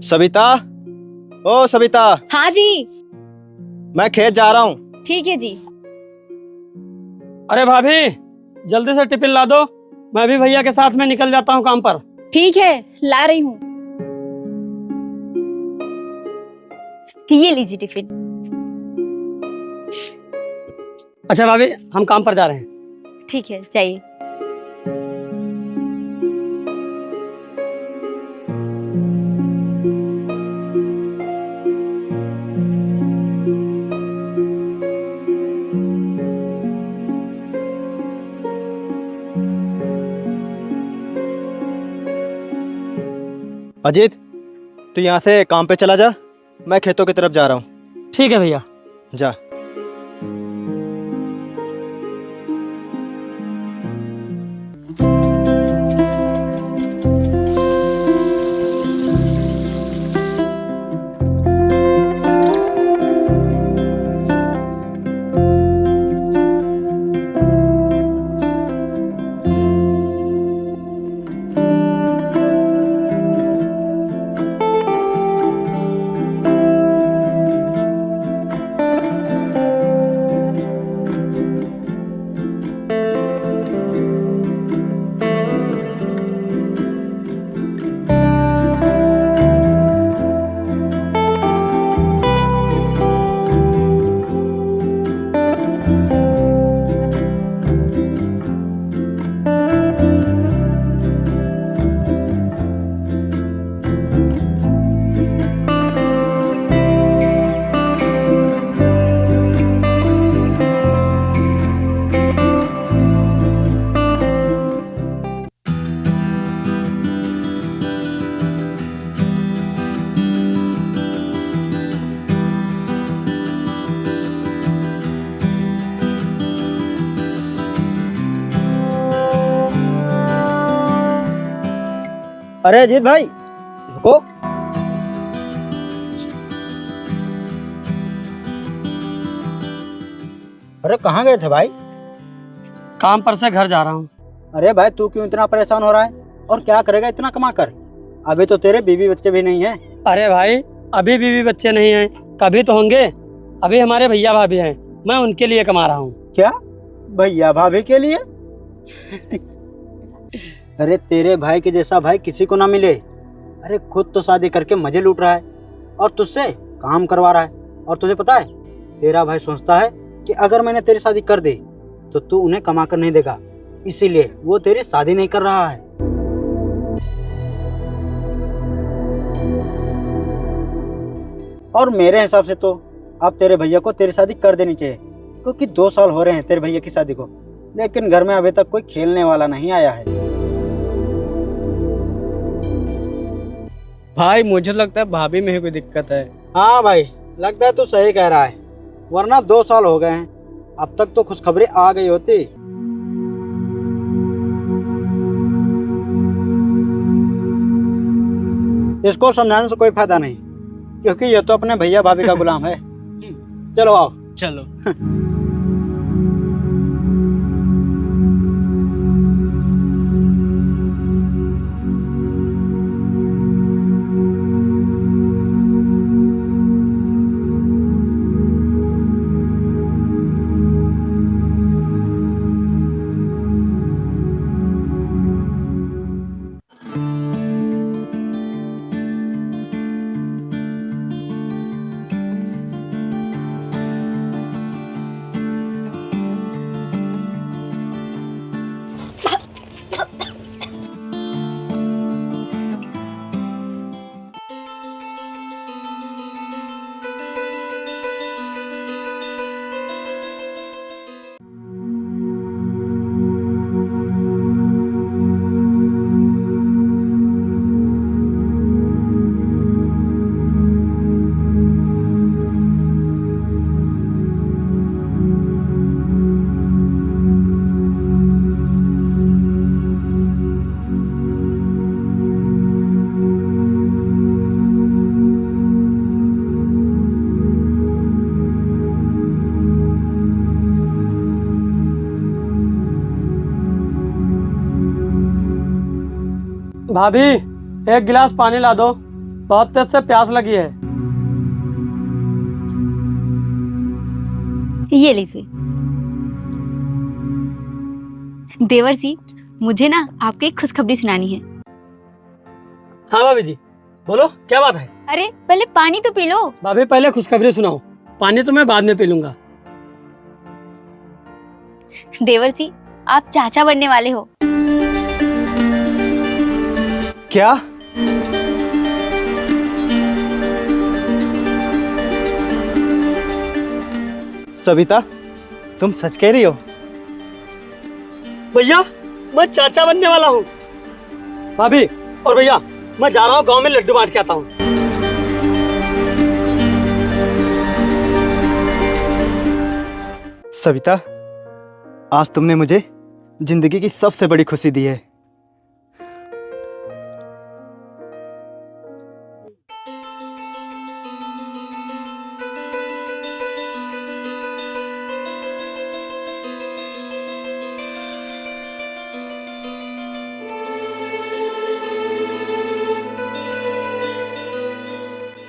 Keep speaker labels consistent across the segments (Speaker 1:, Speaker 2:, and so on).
Speaker 1: सविता, ओ सविता।
Speaker 2: हाँ जी।
Speaker 1: मैं खेत जा रहा हूँ।
Speaker 2: ठीक है जी।
Speaker 3: अरे भाभी, जल्दी से टिफिन ला दो। मैं भी भैया के साथ में निकल जाता हूँ काम पर।
Speaker 2: ठीक है, ला रही हूँ। ये लीजिए टिफिन।
Speaker 3: अच्छा भाभी, हम काम पर जा रहे हैं।
Speaker 2: ठीक है, जाइए।
Speaker 1: अजीत, तू यहाँ से काम पे चला जा, मैं खेतों की तरफ जा रहा हूँ।
Speaker 3: ठीक है भैया।
Speaker 1: जा।
Speaker 4: अरे अजीत भाई, रुको। अरे कहाँ गए थे भाई?
Speaker 3: काम पर से घर जा रहा हूँ।
Speaker 4: अरे भाई, तू क्यों इतना परेशान हो रहा है? और क्या करेगा इतना कमा कर? अभी तो तेरे बीवी बच्चे भी नहीं हैं।
Speaker 3: अरे भाई, अभी बीवी बच्चे नहीं हैं, कभी तो होंगे। अभी हमारे भैया भाभी हैं, मैं उनके लिए कमा रहा हूँ।
Speaker 4: क्या भैया भाभी के लिए? अरे तेरे भाई के जैसा भाई किसी को ना मिले। अरे खुद तो शादी करके मजे लूट रहा है और तुझसे काम करवा रहा है। और तुझे पता है, तेरा भाई सोचता है कि अगर मैंने तेरी शादी कर दी तो तू उन्हें कमा कर नहीं देगा, इसीलिए वो तेरी शादी नहीं कर रहा है। और मेरे हिसाब से तो अब तेरे भैया को तेरी शादी कर देनी चाहिए, क्योंकि 2 साल हो रहे हैं तेरे भैया की शादी को, लेकिन घर में अभी तक कोई खेलने वाला नहीं आया है।
Speaker 5: भाई मुझे लगता है भाभी में ही कोई दिक्कत है।
Speaker 4: हाँ भाई, लगता है तू सही कह रहा है, वरना 2 साल हो गए हैं, अब तक तो खुशखबरी आ गई होती। इसको समझाने से कोई फायदा नहीं, क्योंकि ये तो अपने भैया भाभी का गुलाम है। चलो आओ।
Speaker 5: चलो।
Speaker 3: भाभी, एक गिलास पानी ला दो, बहुत तेज से प्यास लगी है।
Speaker 2: ये लीजिए। देवर जी, मुझे ना आपको एक खुशखबरी सुनानी है।
Speaker 3: हाँ भाभी जी, बोलो क्या बात है।
Speaker 2: अरे पहले पानी तो पी लो।
Speaker 3: भाभी पहले खुशखबरी सुनाओ, पानी तो मैं बाद में पी लूंगा।
Speaker 2: देवर जी, आप चाचा बनने वाले हो।
Speaker 1: क्या? सविता, तुम सच कह रही हो?
Speaker 3: भैया मैं चाचा बनने वाला हूँ। भाभी और भैया, मैं जा रहा हूँ गांव में लड्डू बांट के आता हूँ।
Speaker 1: सविता, आज तुमने मुझे जिंदगी की सबसे बड़ी खुशी दी है।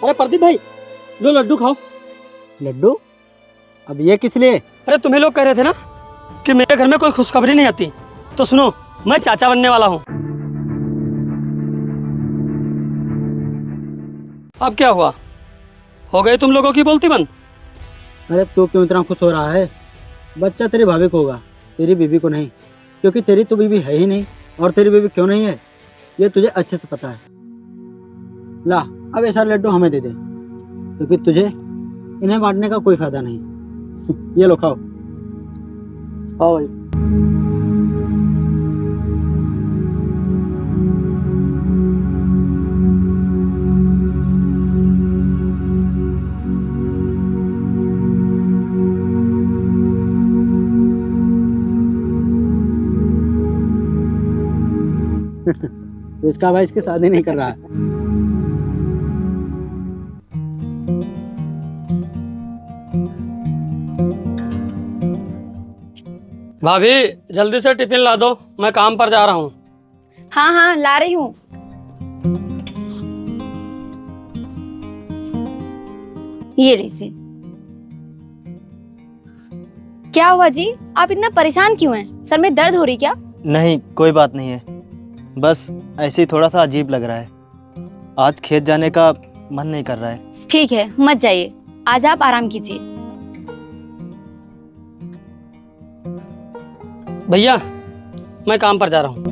Speaker 3: अरे प्रदीप भाई, लो लड्डू खाओ।
Speaker 4: लड्डू? अब ये किस लिए?
Speaker 3: अरे तुम्हें लोग कह रहे थे ना कि मेरे घर में कोई खुशखबरी नहीं आती, तो सुनो, मैं चाचा बनने वाला हूँ। अब क्या हुआ, हो गए तुम लोगों की बोलती बंद?
Speaker 4: अरे तू क्यों इतना खुश हो रहा है? बच्चा तेरी भाभी को होगा, तेरी बीवी को नहीं, क्योंकि तेरी तो बीवी है ही नहीं। और तेरी बीवी क्यों नहीं है ये तुझे अच्छे से पता है। ला, अब ऐसा लड्डू हमें दे दे, क्योंकि तुझे इन्हें बांटने का कोई फायदा नहीं। ये लो, खाओ।
Speaker 3: हाँ भाई।
Speaker 4: इसका भाई इसकी शादी नहीं कर रहा है।
Speaker 3: भाभी जल्दी से टिफिन ला दो, मैं काम पर जा रहा हूँ।
Speaker 2: हाँ हाँ, ला रही हूँ। ये लीजिए। क्या हुआ जी, आप इतना परेशान क्यों हैं? सर में दर्द हो रही क्या?
Speaker 1: नहीं, कोई बात नहीं है, बस ऐसे ही थोड़ा सा अजीब लग रहा है। आज खेत जाने का मन नहीं कर रहा है।
Speaker 2: ठीक है, मत जाइए, आज आप आराम कीजिए।
Speaker 3: भैया मैं काम पर जा रहा हूँ।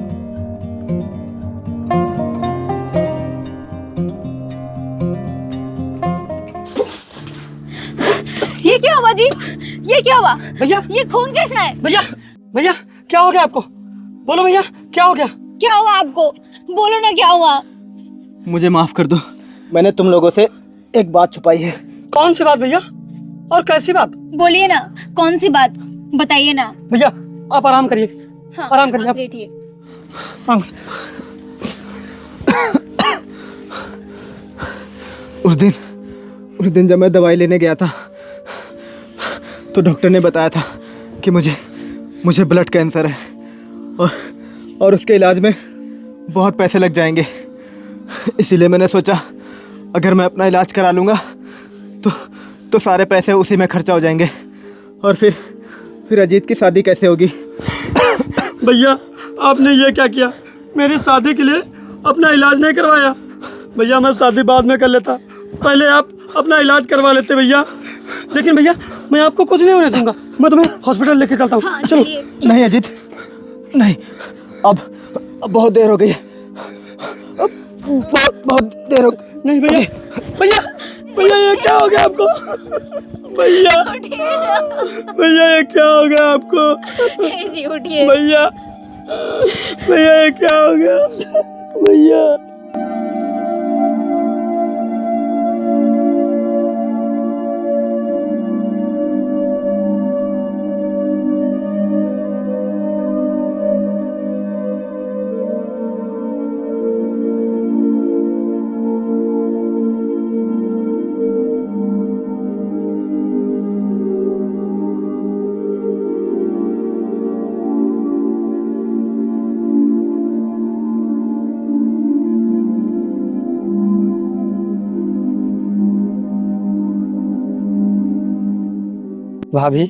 Speaker 2: ये क्या हुआ जी? ये क्या हुआ?
Speaker 3: भैया
Speaker 2: ये खून कैसा है?
Speaker 3: भैया भैया, क्या हो गया आपको? बोलो भैया, क्या हो गया?
Speaker 2: क्या हुआ आपको? बोलो ना, क्या हुआ?
Speaker 1: मुझे माफ कर दो, मैंने तुम लोगों से एक बात छुपाई है।
Speaker 3: कौन सी बात भैया, और कैसी बात?
Speaker 2: बोलिए ना, कौन सी बात? बताइए ना।
Speaker 3: भैया आप आराम करिए,
Speaker 2: हाँ,
Speaker 3: आराम करिए
Speaker 2: आप
Speaker 3: आप।
Speaker 2: बैठिए।
Speaker 3: आराम।
Speaker 1: उस दिन जब मैं दवाई लेने गया था तो डॉक्टर ने बताया था कि मुझे ब्लड कैंसर है और उसके इलाज में बहुत पैसे लग जाएंगे। इसीलिए मैंने सोचा अगर मैं अपना इलाज करा लूँगा तो सारे पैसे उसी में खर्चा हो जाएंगे और फिर अजीत की शादी कैसे होगी।
Speaker 3: भैया आपने ये क्या किया, मेरी शादी के लिए अपना इलाज नहीं करवाया। भैया मैं शादी बाद में कर लेता, पहले आप अपना इलाज करवा लेते भैया। लेकिन भैया मैं आपको कुछ नहीं होने दूंगा, मैं तुम्हें हॉस्पिटल लेके चलता हूँ।
Speaker 2: हाँ,
Speaker 3: चलो।
Speaker 2: चलिए।
Speaker 1: नहीं अजीत, नहीं, अब बहुत देर हो गई है। बहुत देर हो गई।
Speaker 3: नहीं भैया, भैया भैया ये क्या हो गया आपको? भैया भैया ये क्या हो गया आपको?
Speaker 2: जी उठिए।
Speaker 3: भैया भैया ये क्या हो गया? भैया भाभी,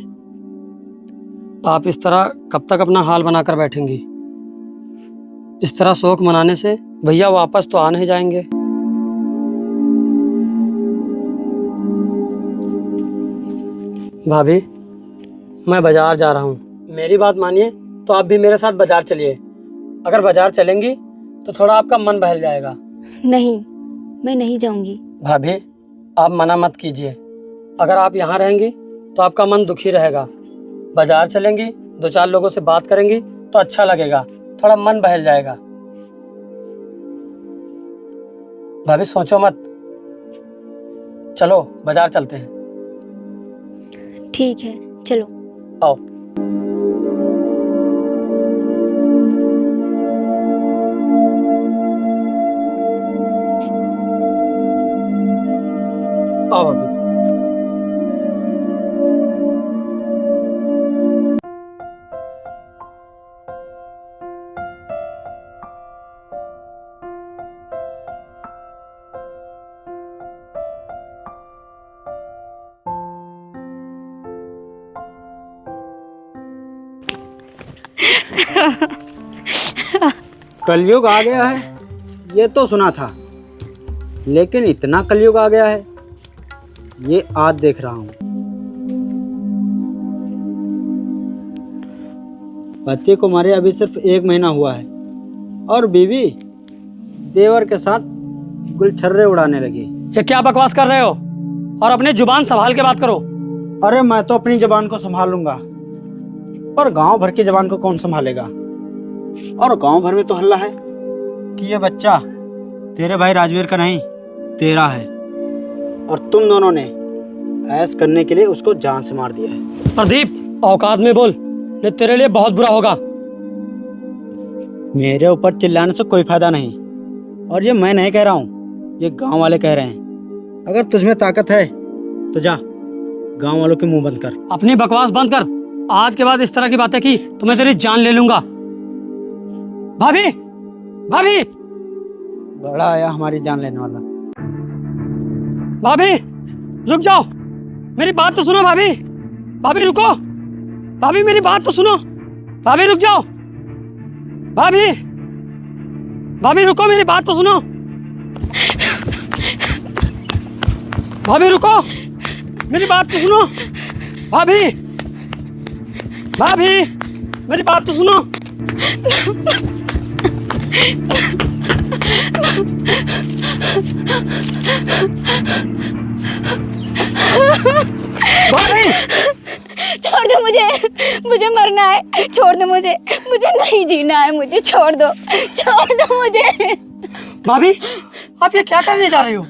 Speaker 3: आप इस तरह कब तक अपना हाल बनाकर बैठेंगी? इस तरह शोक मनाने से भैया वापस तो आ नहीं जाएंगे। भाभी, मैं बाजार जा रहा हूँ, मेरी बात मानिए तो आप भी मेरे साथ बाजार चलिए। अगर बाजार चलेंगी तो थोड़ा आपका मन बहल जाएगा।
Speaker 2: नहीं, मैं नहीं जाऊंगी।
Speaker 3: भाभी, आप मना मत कीजिए। अगर आप यहाँ रहेंगी तो आपका मन दुखी रहेगा। बाजार चलेंगी, 2-4 लोगों से बात करेंगी तो अच्छा लगेगा, थोड़ा मन बहल जाएगा। भाभी सोचो मत, चलो बाजार चलते हैं।
Speaker 2: ठीक है, चलो।
Speaker 3: आओ। आओ भाभी।
Speaker 4: कलयुग आ गया है, ये तो सुना था, लेकिन इतना कलयुग आ गया है ये आज देख रहा हूँ। पति को मरे अभी सिर्फ 1 महीना हुआ है और बीवी देवर के साथ गुलछर्रे उड़ाने लगी।
Speaker 3: ये क्या बकवास कर रहे हो? और अपनी जुबान संभाल के बात करो।
Speaker 4: अरे मैं तो अपनी जबान को संभाल लूंगा, पर गांव भर की जबान को कौन संभालेगा? और गांव भर में तो हल्ला है कि ये बच्चा तेरे भाई राजवीर का नहीं, तेरा है, और तुम दोनों ने ऐश करने के लिए उसको जान से मार दिया है।
Speaker 3: प्रदीप, औकात में बोल, नहीं तेरे लिए बहुत बुरा होगा।
Speaker 4: मेरे ऊपर चिल्लाने से कोई फायदा नहीं, और ये मैं नहीं कह रहा हूँ, ये गांव वाले कह रहे हैं। अगर तुझमें ताकत है तो जा गांव वालों के मुंह बंद कर।
Speaker 3: अपनी बकवास बंद कर। आज के बाद इस तरह की बातें की तो मैं तेरी जान ले लूंगा। भाभी, भाभी,
Speaker 4: बड़ा आया हमारी जान लेने वाला।
Speaker 3: भाभी रुक जाओ, मेरी बात तो सुनो। भाभी, भाभी रुको, भाभी मेरी बात तो सुनो। भाभी रुक जाओ, भाभी, भाभी रुको, मेरी बात तो सुनो। भाभी रुको, मेरी बात तो सुनो। भाभी, भाभी मेरी बात तो सुनो। भाभी,
Speaker 2: छोड़ दो मुझे, मुझे मरना है। छोड़ दो मुझे, मुझे नहीं जीना है। मुझे छोड़ दो, छोड़ दो मुझे।
Speaker 3: भाभी, आप ये क्या करने जा रही हो?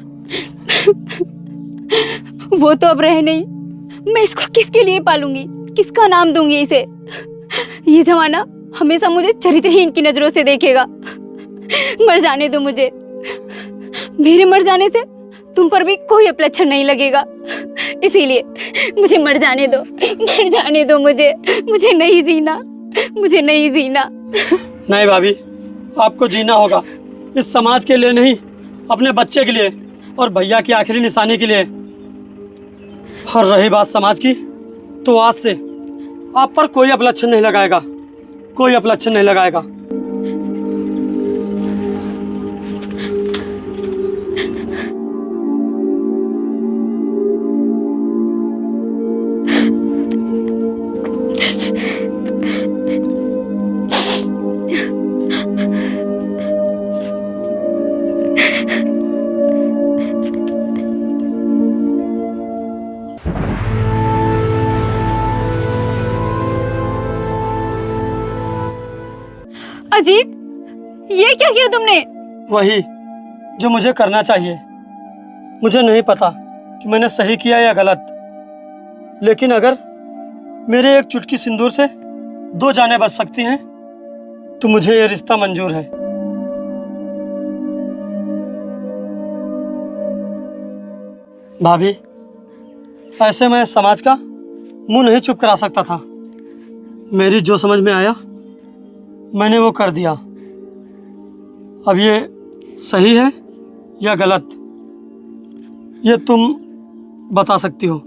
Speaker 2: वो तो अब रहे नहीं, मैं इसको किसके लिए पालूंगी, किसका नाम दूंगी इसे? ये जमाना हमेशा मुझे चरित्रहीन की नजरों से देखेगा। मर जाने दो मुझे। मेरे मर जाने से तुम पर भी कोई अपलक्षण नहीं लगेगा, इसीलिए मुझे मर जाने दो, मर जाने दो मुझे। मुझे नहीं जीना, मुझे नहीं जीना।
Speaker 3: नहीं भाभी, आपको जीना होगा, इस समाज के लिए नहीं, अपने बच्चे के लिए और भैया की आखिरी निशानी के लिए। और रही बात समाज की, तो आज से आप पर कोई अपलक्षण नहीं लगाएगा, कोई अपलक्षण नहीं लगाएगा।
Speaker 2: अजीत, ये क्या किया तुमने?
Speaker 3: वही जो मुझे करना चाहिए। मुझे नहीं पता कि मैंने सही किया या गलत, लेकिन अगर मेरे एक चुटकी सिंदूर से 2 जानें बच सकती हैं तो मुझे ये रिश्ता मंजूर है। भाभी, ऐसे मैं समाज का मुंह नहीं चुप करा सकता था। मेरी जो समझ में आया मैंने वो कर दिया। अब ये सही है या गलत, ये तुम बता सकती हो।